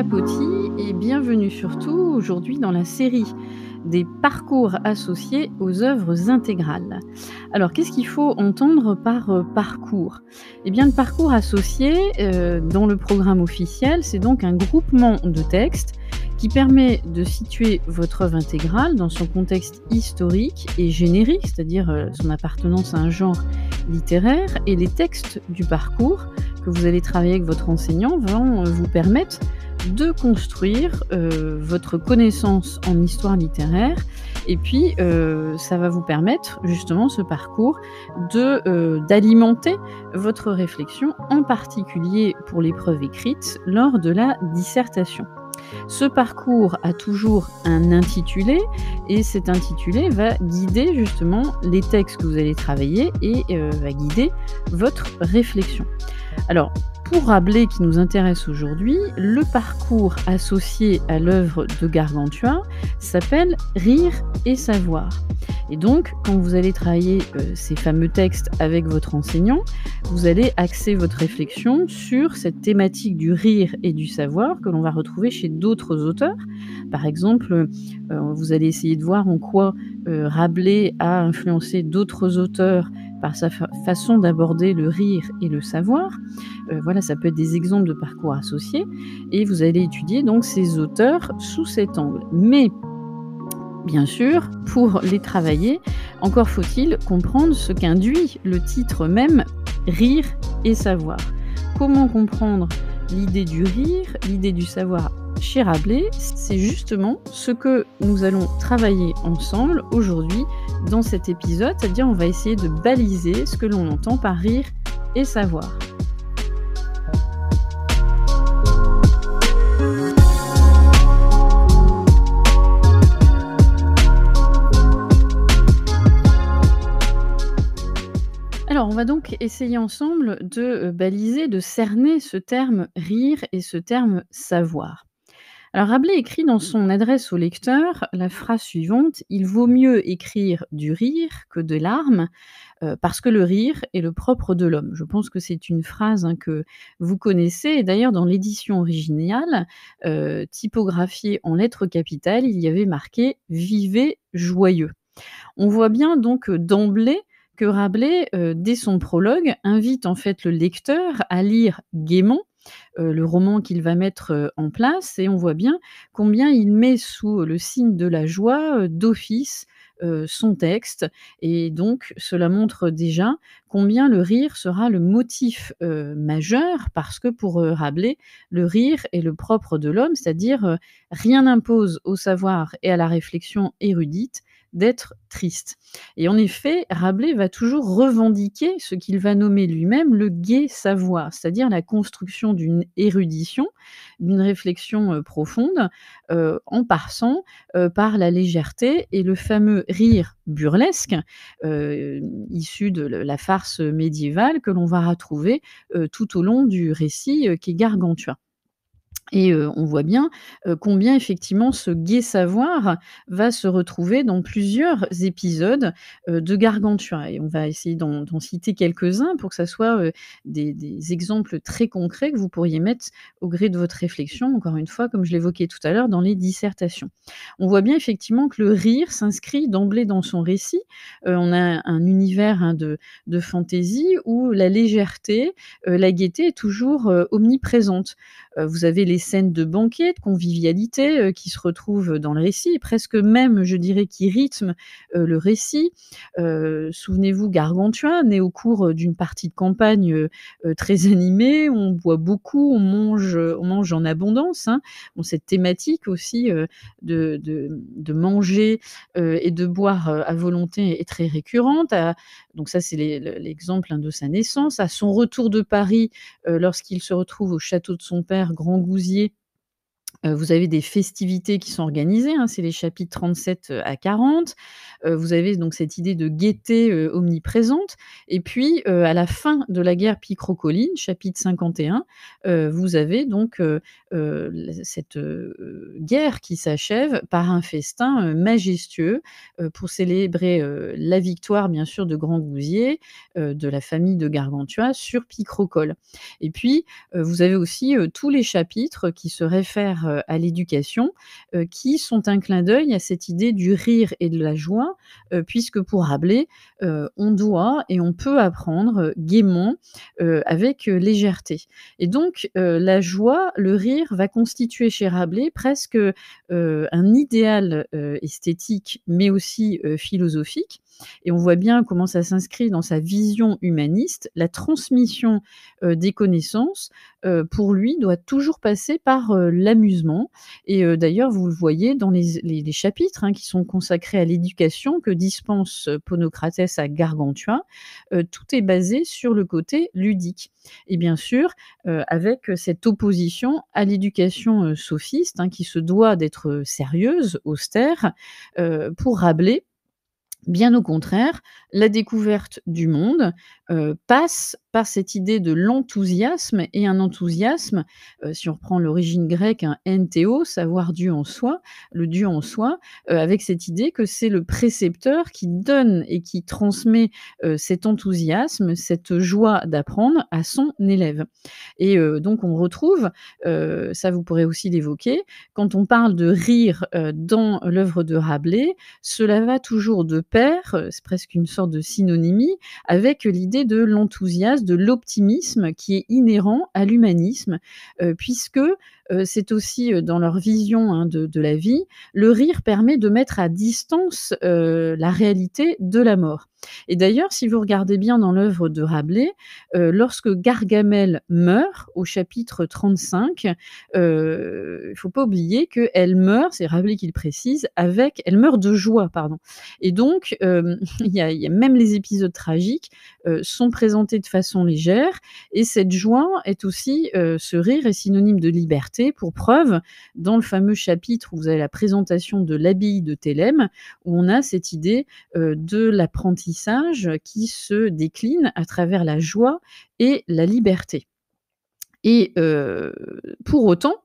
Chapoty et bienvenue surtout aujourd'hui dans la série des parcours associés aux œuvres intégrales. Alors qu'est-ce qu'il faut entendre par, parcours? Eh bien le parcours associé, dans le programme officiel, c'est donc un groupement de textes qui permet de situer votre œuvre intégrale dans son contexte historique et générique, c'est-à-dire, son appartenance à un genre littéraire, et les textes du parcours que vous allez travailler avec votre enseignant vont, vous permettre de construire, votre connaissance en histoire littéraire et puis, ça va vous permettre justement ce parcours d'alimenter votre réflexion, en particulier pour l'épreuve écrite lors de la dissertation. Ce parcours a toujours un intitulé et cet intitulé va guider justement les textes que vous allez travailler et va guider votre réflexion. Alors, pour Rabelais qui nous intéresse aujourd'hui, le parcours associé à l'œuvre de Gargantua s'appelle Rire et savoir. Et donc, quand vous allez travailler ces fameux textes avec votre enseignant, vous allez axer votre réflexion sur cette thématique du rire et du savoir que l'on va retrouver chez d'autres auteurs. Par exemple, vous allez essayer de voir en quoi Rabelais a influencé d'autres auteurs par sa façon d'aborder le rire et le savoir. Voilà, ça peut être des exemples de parcours associés et vous allez étudier donc ces auteurs sous cet angle. Mais bien sûr, pour les travailler, encore faut-il comprendre ce qu'induit le titre même, Rire et savoir. Comment comprendre l'idée du rire, l'idée du savoir chez Rabelais? C'est justement ce que nous allons travailler ensemble aujourd'hui dans cet épisode, c'est-à-dire on va essayer de baliser ce que l'on entend par rire et savoir. Alors, on va donc essayer ensemble de baliser, de cerner ce terme rire et ce terme savoir. Alors, Rabelais écrit dans son adresse au lecteur la phrase suivante: Il vaut mieux écrire du rire que de larmes, parce que le rire est le propre de l'homme. Je pense que c'est une phrase que vous connaissez, et d'ailleurs, dans l'édition originale, typographiée en lettres capitales, il y avait marqué Vivez joyeux. On voit bien donc d'emblée que Rabelais, dès son prologue, invite en fait le lecteur à lire gaiement le roman qu'il va mettre en place, et on voit bien combien il met sous le signe de la joie, d'office, son texte, et donc cela montre déjà combien le rire sera le motif, majeur, parce que pour, Rabelais, le rire est le propre de l'homme, c'est-à-dire, rien n'impose au savoir et à la réflexion érudite d'être triste. Et en effet, Rabelais va toujours revendiquer ce qu'il va nommer lui-même le gai savoir, c'est-à-dire la construction d'une érudition, d'une réflexion, profonde, en passant, par la légèreté et le fameux rire burlesque, issu de la farce médiévale que l'on va retrouver, tout au long du récit, qu'est Gargantua. Et on voit bien, combien effectivement ce gai savoir va se retrouver dans plusieurs épisodes, de Gargantua, et on va essayer d'en citer quelques-uns pour que ça soit, des exemples très concrets que vous pourriez mettre au gré de votre réflexion, encore une fois, comme je l'évoquais tout à l'heure, dans les dissertations. On voit bien effectivement que le rire s'inscrit d'emblée dans son récit. On a un univers, de fantaisie où la légèreté, la gaieté est toujours, omniprésente. Vous avez les scènes de banquet, de convivialité, qui se retrouvent dans le récit, et presque même, je dirais, qui rythment, le récit. Souvenez-vous Gargantua, né au cours, d'une partie de campagne, très animée, on boit beaucoup, on mange en abondance, hein. Bon, cette thématique aussi, de manger, et de boire, à volonté est très récurrente. Donc ça, c'est l'exemple, hein, de sa naissance. À son retour de Paris, lorsqu'il se retrouve au château de son père, Grand Gousier, Vous avez des festivités qui sont organisées, hein, c'est les chapitres 37 à 40. Vous avez donc cette idée de gaieté, omniprésente et puis, à la fin de la guerre Picrocolline, chapitre 51, vous avez donc, cette, guerre qui s'achève par un festin, majestueux, pour célébrer, la victoire bien sûr de Grand Gousier, de la famille de Gargantua sur Picrocole et puis, vous avez aussi, tous les chapitres qui se réfèrent, à l'éducation, qui sont un clin d'œil à cette idée du rire et de la joie, puisque pour Rabelais, on doit et on peut apprendre, gaiement, avec, légèreté et donc la joie, le rire va constituer chez Rabelais presque, un idéal, esthétique, mais aussi, philosophique et on voit bien comment ça s'inscrit dans sa vision humaniste. La transmission, des connaissances, pour lui, doit toujours passer par, l'amusement et d'ailleurs, vous le voyez dans les chapitres, hein, qui sont consacrés à l'éducation que dispense, Ponocrates à Gargantua, tout est basé sur le côté ludique et bien sûr, avec, cette opposition à l'éducation, sophiste, hein, qui se doit d'être, sérieuse, austère. Pour Rabelais, bien au contraire, la découverte du monde, passe par cette idée de l'enthousiasme et un enthousiasme, si on reprend l'origine grecque, un entheos, savoir Dieu en soi, le Dieu en soi, avec cette idée que c'est le précepteur qui donne et qui transmet, cet enthousiasme, cette joie d'apprendre à son élève et donc on retrouve, ça vous pourrez aussi l'évoquer, quand on parle de rire, dans l'œuvre de Rabelais, cela va toujours de pair, c'est presque une sorte de synonymie, avec l'idée de l'enthousiasme, de l'optimisme qui est inhérent à l'humanisme, puisque, c'est aussi, dans leur vision, hein, de la vie, le rire permet de mettre à distance, la réalité de la mort et d'ailleurs, si vous regardez bien dans l'œuvre de Rabelais, lorsque Gargamel meurt au chapitre 35, il faut pas oublier qu'elle meurt, c'est Rabelais qui le précise, avec elle meurt de joie, pardon et donc il y a même les épisodes tragiques, sont présentés de façon légère et cette joie est aussi, ce rire est synonyme de liberté. Pour preuve, dans le fameux chapitre où vous avez la présentation de l'abbaye de Thélème, où on a cette idée, de l'apprentissage qui se décline à travers la joie et la liberté et pour autant,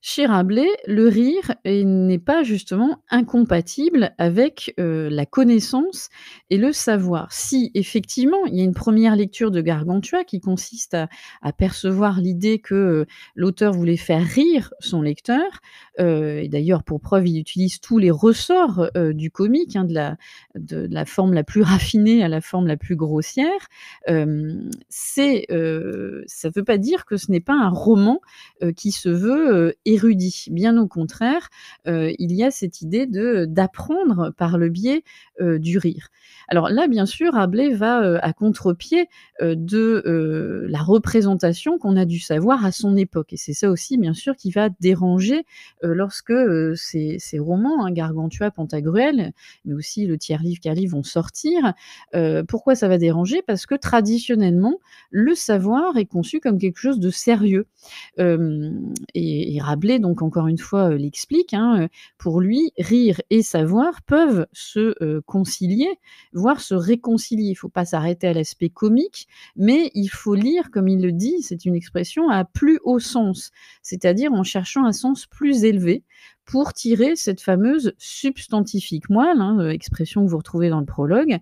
chez Rabelais, le rire n'est pas justement incompatible avec, la connaissance et le savoir. Si effectivement, il y a une première lecture de Gargantua qui consiste à percevoir l'idée que, l'auteur voulait faire rire son lecteur, et d'ailleurs pour preuve, il utilise tous les ressorts, du comique, hein, de la forme la plus raffinée à la forme la plus grossière. Ça veut pas dire que ce n'est pas un roman, qui se veut, érudit. Bien au contraire, il y a cette idée d'apprendre par le biais, du rire. Alors là, bien sûr, Rabelais va, à contre-pied, de, la représentation qu'on a du savoir à son époque et c'est ça aussi, bien sûr, qui va déranger, lorsque, ces romans, hein, Gargantua, Pantagruel, mais aussi le tiers-livre, quart-livre vont sortir. Pourquoi ça va déranger? Parce que traditionnellement, le savoir est conçu comme quelque chose de sérieux. Et Rabelais donc encore une fois, l'explique, hein, pour lui, rire et savoir peuvent se, concilier, voire se réconcilier. Il ne faut pas s'arrêter à l'aspect comique, mais il faut lire, comme il le dit, c'est une expression à plus haut sens, c'est-à-dire en cherchant un sens plus élevé pour tirer cette fameuse substantifique moelle, hein, expression que vous retrouvez dans le prologue,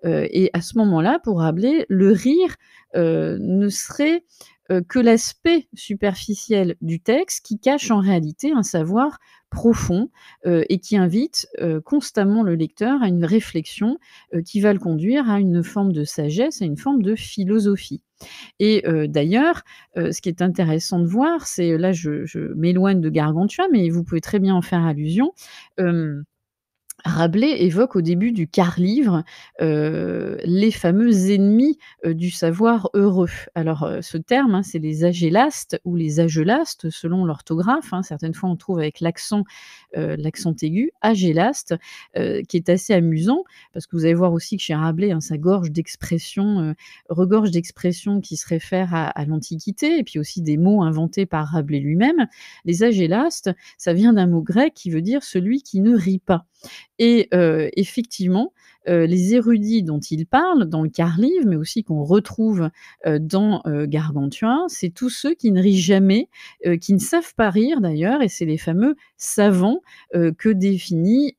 et à ce moment-là, pour Rabelais, le rire, ne serait que l'aspect superficiel du texte qui cache en réalité un savoir profond, et qui invite, constamment le lecteur à une réflexion, qui va le conduire à une forme de sagesse, à une forme de philosophie et d'ailleurs, ce qui est intéressant de voir, c'est là je m'éloigne de Gargantua, mais vous pouvez très bien en faire allusion, hem Rabelais évoque au début du quart-livre, les fameux ennemis, du savoir heureux. Alors, ce terme, hein, c'est les agélastes ou les agelastes selon l'orthographe, hein. Certaines fois, on trouve avec l'accent aigu, agélaste, qui est assez amusant parce que vous allez voir aussi que chez Rabelais, hein, ça regorge d'expressions qui se réfèrent à l'Antiquité et puis aussi des mots inventés par Rabelais lui-même. Les agélastes, ça vient d'un mot grec qui veut dire celui qui ne rit pas. Et effectivement, les érudits dont il parle dans le quart-livre, mais aussi qu'on retrouve, dans, Gargantua, c'est tous ceux qui ne rient jamais, qui ne savent pas rire d'ailleurs et c'est les fameux savants, que définit,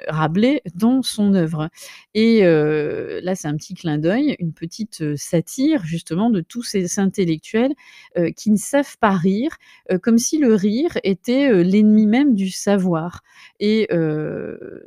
Rabelais dans son œuvre. Et là, c'est un petit clin d'œil, une petite, satire justement de tous ces intellectuels, qui ne savent pas rire, comme si le rire était, l'ennemi même du savoir. Et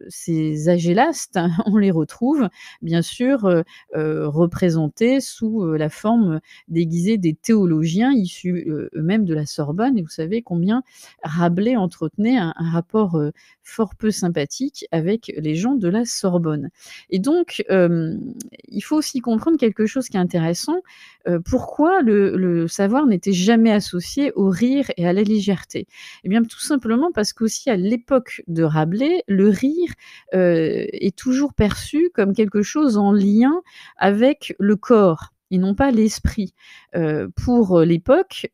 ces agélastes, on les retrouve bien sûr, représentés sous, la forme déguisée des théologiens issus, eux-mêmes de la Sorbonne et vous savez combien Rabelais entretenait un rapport, fort peu sympathique avec les gens de la Sorbonne. Et donc, il faut aussi comprendre quelque chose qui est intéressant, pourquoi le savoir n'était jamais associé au rire et à la légèreté? Eh bien, tout simplement parce qu'aussi à l'époque de Rabelais, le rire, est toujours perçu comme quelque chose en lien avec le corps et non pas l'esprit. Pour l'époque,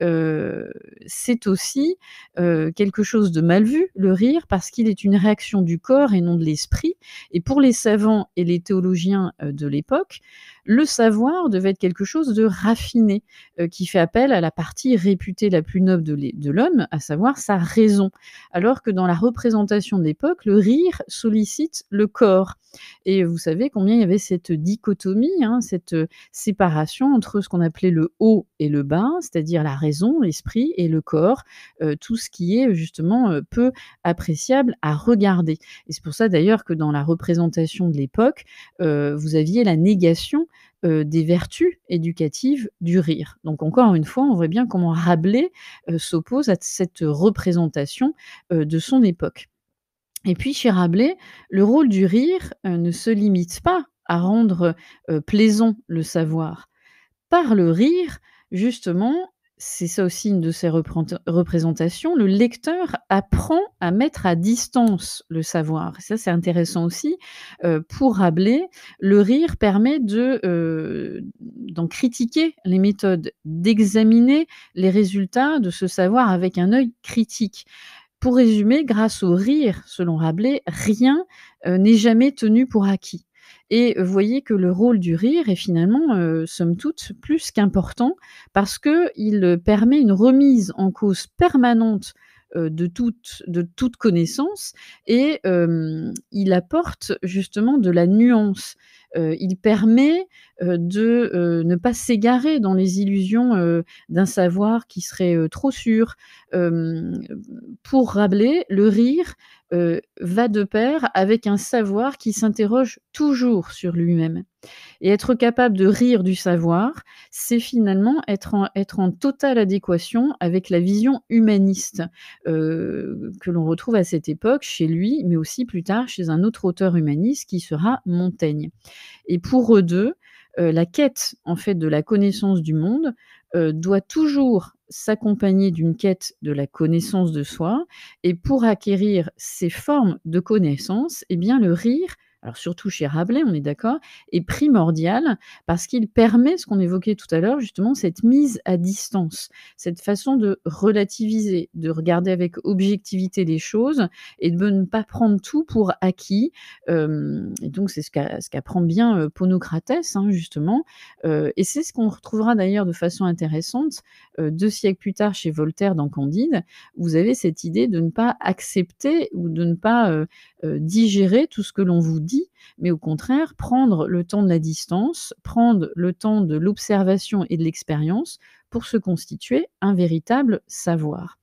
c'est aussi, quelque chose de mal vu, le rire, parce qu'il est une réaction du corps et non de l'esprit et pour les savants et les théologiens, de l'époque, le savoir devait être quelque chose de raffiné, qui fait appel à la partie réputée la plus noble de l'homme, à savoir sa raison. Alors que dans la représentation de l'époque, le rire sollicite le corps et vous savez combien il y avait cette dichotomie, hein, cette, séparation entre ce qu'on appelait le haut et le bas, c'est-à-dire la raison, l'esprit et le corps, tout ce qui est justement, peu appréciable à regarder. Et c'est pour ça d'ailleurs que dans la représentation de l'époque, vous aviez la négation, des vertus éducatives du rire. Donc encore une fois, on voit bien comment Rabelais, s'oppose à cette représentation, de son époque. Et puis chez Rabelais, le rôle du rire, ne se limite pas à rendre, plaisant le savoir. Par le rire, justement, c'est ça aussi une de ses représentations, le lecteur apprend à mettre à distance le savoir. Ça, c'est intéressant aussi. Pour Rabelais, le rire permet d'en critiquer les méthodes, d'examiner les résultats de ce savoir avec un œil critique. Pour résumer, grâce au rire, selon Rabelais, rien, n'est jamais tenu pour acquis. Et voyez que le rôle du rire est finalement, somme toute, plus qu'important parce qu'il, permet une remise en cause permanente, de toute connaissance et il apporte justement de la nuance. Il permet, de, ne pas s'égarer dans les illusions, d'un savoir qui serait, trop sûr. Hem, pour Rabelais, le rire, va de pair avec un savoir qui s'interroge toujours sur lui-même. Et être capable de rire du savoir, c'est finalement être en totale adéquation avec la vision humaniste, que l'on retrouve à cette époque chez lui, mais aussi plus tard chez un autre auteur humaniste qui sera Montaigne. Et pour eux 2, la quête en fait de la connaissance du monde, doit toujours s'accompagner d'une quête de la connaissance de soi et pour acquérir ces formes de connaissance, eh bien le rire, alors surtout chez Rabelais, on est d'accord, est primordial parce qu'il permet ce qu'on évoquait tout à l'heure, justement cette mise à distance, cette façon de relativiser, de regarder avec objectivité les choses et de ne pas prendre tout pour acquis. Et donc c'est ce qu'apprend bien, Ponocrates, hein, justement, et c'est ce qu'on retrouvera d'ailleurs de façon intéressante, 2 siècles plus tard chez Voltaire dans Candide. Vous avez cette idée de ne pas accepter ou de ne pas, digérer tout ce que l'on vous dit, mais au contraire prendre le temps de la distance, prendre le temps de l'observation et de l'expérience pour se constituer un véritable savoir.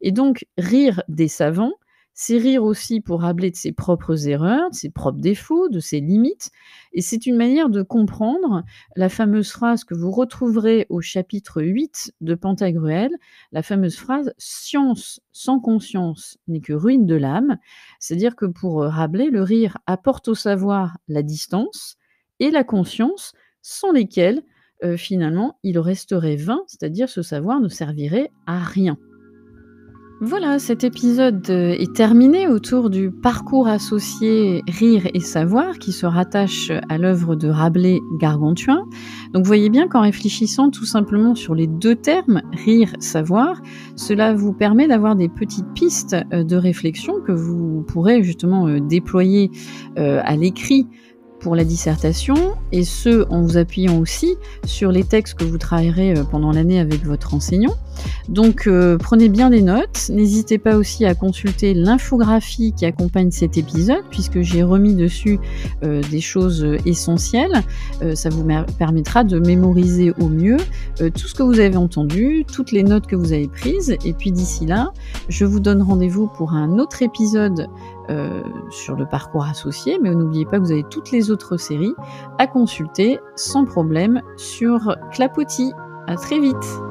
Et donc rire des savants, C'est rire aussi pour Rabelais de ses propres erreurs, de ses propres défauts, de ses limites, et c'est une manière de comprendre la fameuse phrase que vous retrouverez au chapitre 8 de Pantagruel, la fameuse phrase: «Science sans conscience n'est que ruine de l'âme». C'est-à-dire que pour, Rabelais, le rire apporte au savoir la distance et la conscience, sans lesquelles, finalement, il resterait vain, c'est-à-dire ce savoir ne servirait à rien. Voilà, cet épisode est terminé autour du parcours associé rire et savoir qui se rattache à l'œuvre de Rabelais Gargantua. Donc voyez bien qu'en réfléchissant tout simplement sur les deux termes, rire, savoir, cela vous permet d'avoir des petites pistes de réflexion que vous pourrez justement déployer à l'écrit pour la dissertation, et ce, en vous appuyant aussi sur les textes que vous travaillerez pendant l'année avec votre enseignant. Donc prenez bien des notes, n'hésitez pas aussi à consulter l'infographie qui accompagne cet épisode, puisque j'ai remis dessus des choses essentielles. Ça vous permettra de mémoriser au mieux tout ce que vous avez entendu, toutes les notes que vous avez prises, et puis d'ici là, je vous donne rendez-vous pour un autre épisode sur le parcours associé, mais n'oubliez pas que vous avez toutes les autres séries à consulter sans problème sur Clapotis. À très vite!